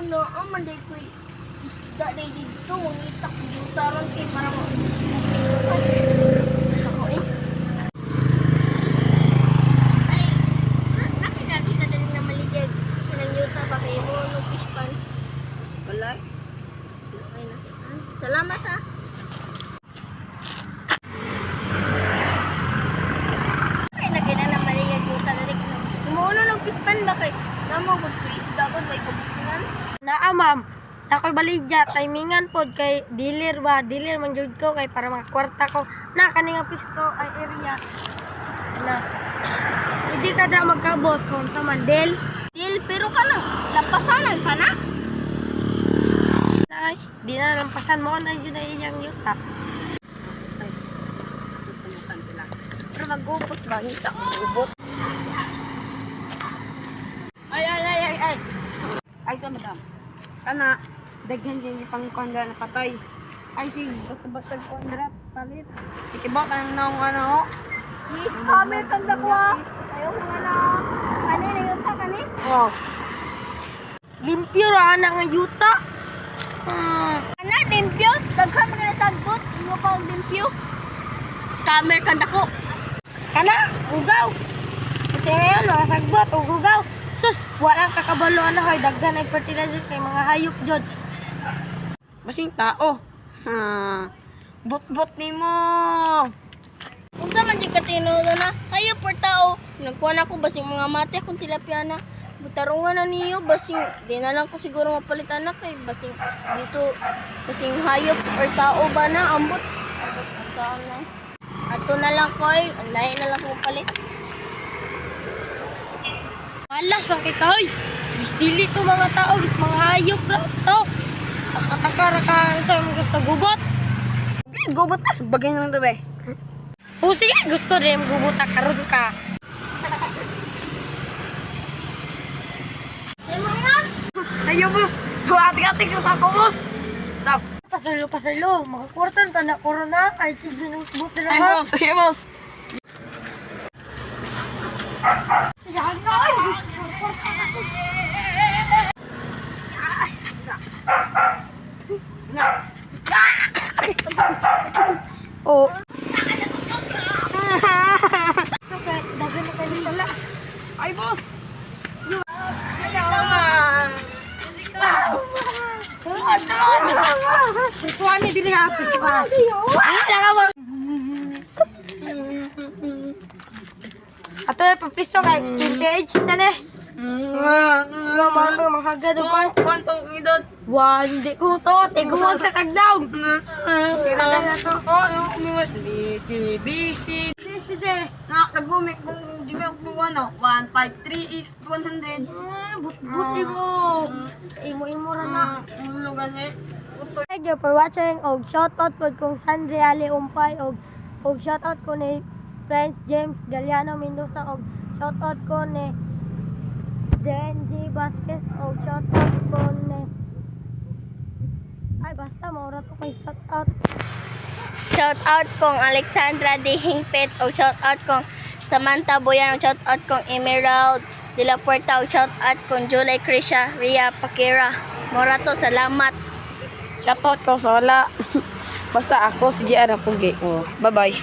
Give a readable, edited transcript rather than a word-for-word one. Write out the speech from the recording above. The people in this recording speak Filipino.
no, manday ko isda day dito. Ngitak yung taron kay parang sa ko eh. Ay, nakita din na maligid. Kanang yuta ba kayo mo no fish pan? Wala. Okay na siya. Salamat ha. Ay, nakita na maligid yuta dali. Umuulo ng fish pan ba kay? Namo gud ko isda gud may kubunan. Naa ma'am, ako'y baligya, timingan pod kay dealer man jud ko kay para mga kwarta ko na kaning pisto ay area na hindi ka dra magkabot kung sa mandel. Dil pero kanang lampasanan pa na. Ay, di na lampasan mo na yun na iyang yuta. Ay, tutulutan sila. Pero mag-ubot ba? Ngita mag-ubot. Ay. Ay, sa madam. Kana, daghan din yung pangkanda na patay. Ay, si basta-basag kondra, palit. Ikibaw ka ng naong ano. Yes, kami tanda ko ah. Ayaw nga na. Ano na yuta kani? Oh. Limpyo ra na nga yuta. Ana, limpyo? Daghan mga natagbot. Nga pa ang limpyo. Scammer tanda ko. Kana, ugaw. Kasi ngayon, mga sagbot, ugaw. Sus, walang kakabalo na hoy, daghan ay fertilizer kay mga hayop jud. Basing tao. Bot-bot nimo. Unsa man di ka tinuod na? Hayo por tao. Nagkuha ako basing mga mate kung sila piyana. Butarungan na niyo basing di na lang ko siguro mapalit anak kay basing dito basing hayop or tao ba na ambot. Saan lang. Ato na lang koy, lahi na lang ko palit. Alas ang kikahoy. Bis dili to mga tao, bis mga hayop ra to. Taka-taka ka sa mga gusto gubot. Gubot na bagay nang dabe. Pusi gusto rin gubot karon ka. Ayo boss. Ati-ati ka sa boss. Stop. Pasalo. Magkakwartan pa na corona. Ay sige nang buti na ha. Ay boss. Oh. Okay, dagan na kayo sala. Ay, boss! Salud! Suwani dili happy siya. Ay, nakawag. Ato na papristo kay vintage na ne. Mahagad pa. Kuan pa ngidot. Hindi ko to. Tiguan sa tagdaw. Sira na to. Oh, yung mas busy. Sige. Nakabumik kung di ba ko ano, 153 is 100. But imo. Imo ra na. Lugan eh. Thank you for watching. Og shoutout po kung Sandri Ali Umpay. Og shoutout ko ni Prince James Galiano Mendoza. Og shoutout ko ni Denji Vasquez. Og shoutout ko ni basta maura to kay shoutout. Shoutout kong Alexandra D. Hingpet o shoutout kong Samantha Boyan o shoutout kong Emerald De La Puerta o shoutout kong Julie Krisha Ria Pakira. Morato, salamat. Shoutout ko sa wala. Basta ako si JR Pugi. Bye-bye.